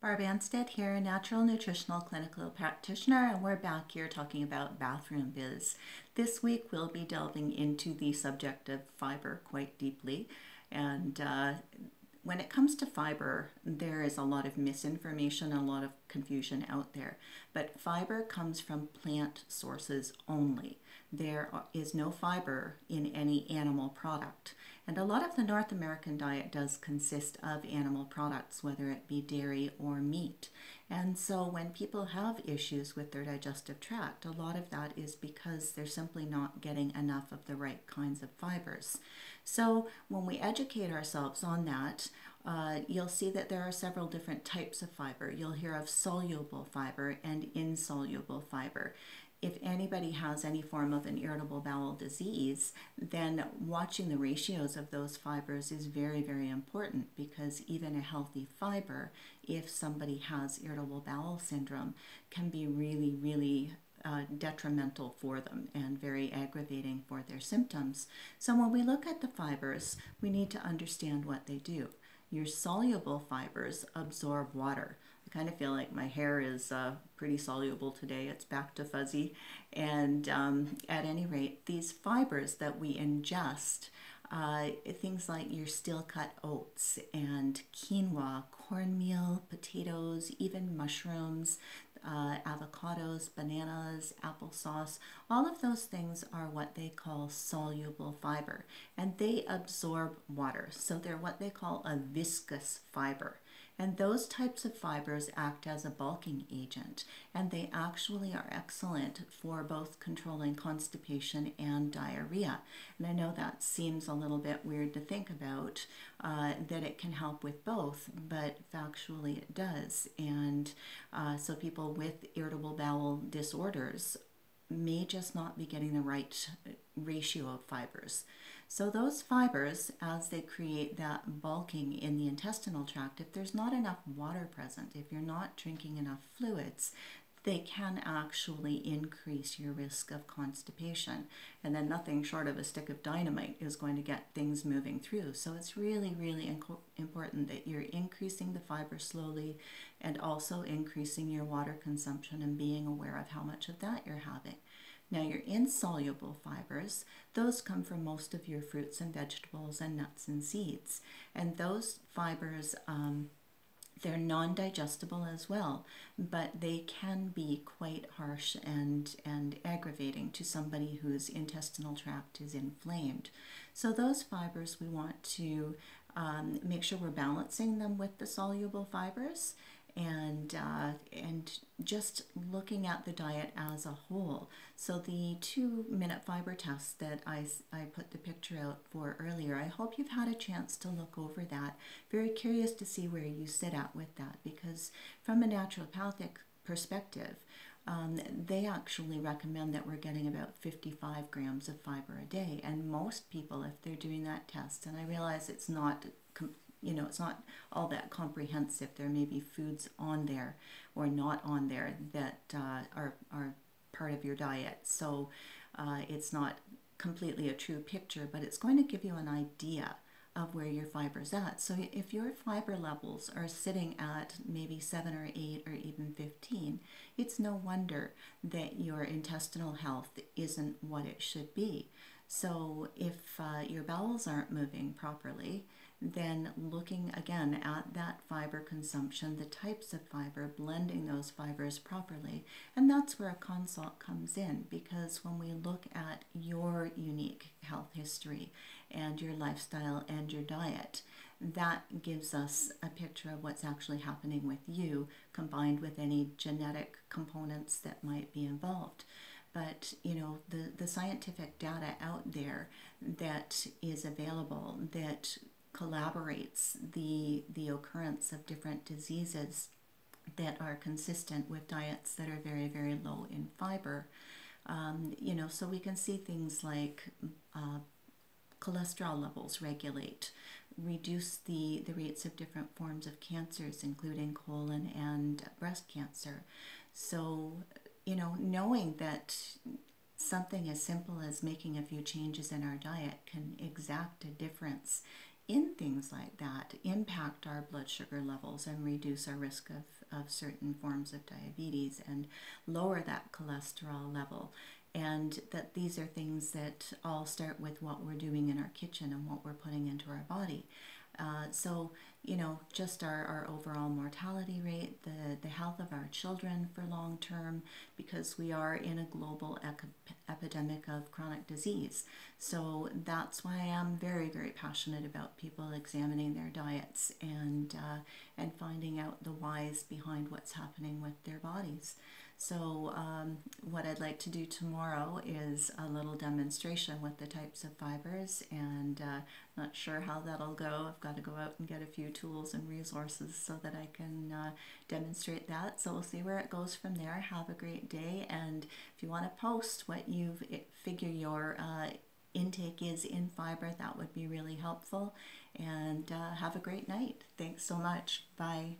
Barb Anstead here, a natural nutritional clinical practitioner, and we're back here talking about bathroom biz. This week we'll be delving into the subject of fiber quite deeply, and when it comes to fiber, there is a lot of misinformation and a lot of confusion out there. But fiber comes from plant sources only. There is no fiber in any animal product. And a lot of the North American diet does consist of animal products, whether it be dairy or meat. And so when people have issues with their digestive tract, a lot of that is because they're simply not getting enough of the right kinds of fibers. So when we educate ourselves on that, you'll see that there are several different types of fiber. You'll hear of soluble fiber and insoluble fiber. If anybody has any form of an irritable bowel disease, then watching the ratios of those fibers is very, very important, because even a healthy fiber, if somebody has irritable bowel syndrome, can be really, really detrimental for them and very aggravating for their symptoms. So when we look at the fibers, we need to understand what they do. Your soluble fibers absorb water. I kind of feel like my hair is pretty soluble today. It's back to fuzzy. And at any rate, these fibers that we ingest, things like your steel-cut oats and quinoa, cornmeal, potatoes, even mushrooms, avocados, bananas, applesauce, all of those things are what they call soluble fiber, and they absorb water. So they're what they call a viscous fiber. And those types of fibers act as a bulking agent, and they actually are excellent for both controlling constipation and diarrhea. And I know that seems a little bit weird to think about, that it can help with both, but factually it does. And so people with irritable bowel disorders may just not be getting the right ratio of fibers. So those fibers, as they create that bulking in the intestinal tract, if there's not enough water present, if you're not drinking enough fluids, they can actually increase your risk of constipation. And then nothing short of a stick of dynamite is going to get things moving through. So it's really, really important that you're increasing the fiber slowly and also increasing your water consumption and being aware of how much of that you're having. Now, your insoluble fibers, those come from most of your fruits and vegetables and nuts and seeds. And those fibers, they're non-digestible as well, but they can be quite harsh and aggravating to somebody whose intestinal tract is inflamed. So those fibers, we want to make sure we're balancing them with the soluble fibers, and just looking at the diet as a whole. So the 2-minute fiber test that I put the picture out for earlier, I hope you've had a chance to look over that. Very curious to see where you sit at with that, because from a naturopathic perspective, they actually recommend that we're getting about 55 grams of fiber a day. And most people, if they're doing that test, and I realize it's not it's not all that comprehensive. There may be foods on there or not on there that are part of your diet. So it's not completely a true picture, but it's going to give you an idea of where your fiber's at. So if your fiber levels are sitting at maybe 7 or 8 or even 15, it's no wonder that your intestinal health isn't what it should be. So if your bowels aren't moving properly, then looking again at that fiber consumption, the types of fiber, blending those fibers properly, and that's where a consult comes in, because when we look at your unique health history and your lifestyle and your diet, that gives us a picture of what's actually happening with you, combined with any genetic components that might be involved. But the scientific data out there that is available that collaborates the occurrence of different diseases that are consistent with diets that are very, very low in fiber. So we can see things like cholesterol levels regulate, reduce the rates of different forms of cancers, including colon and breast cancer. So, knowing that something as simple as making a few changes in our diet can exact a difference in things like that impact our blood sugar levels and reduce our risk of certain forms of diabetes and lower that cholesterol level. And that these are things that all start with what we're doing in our kitchen and what we're putting into our body. So, you know, just our overall mortality rate, the health of our children for long term, because we are in a global epidemic of chronic disease. So that's why I'm very, very passionate about people examining their diets and finding out the whys behind what's happening with their bodies. So what I'd like to do tomorrow is a little demonstration with the types of fibers, and not sure how that'll go. I've got to go out and get a few tools and resources so that I can demonstrate that. So we'll see where it goes from there. Have a great day, and if you want to post what you figure your intake is in fiber, that would be really helpful. And have a great night. Thanks so much. Bye.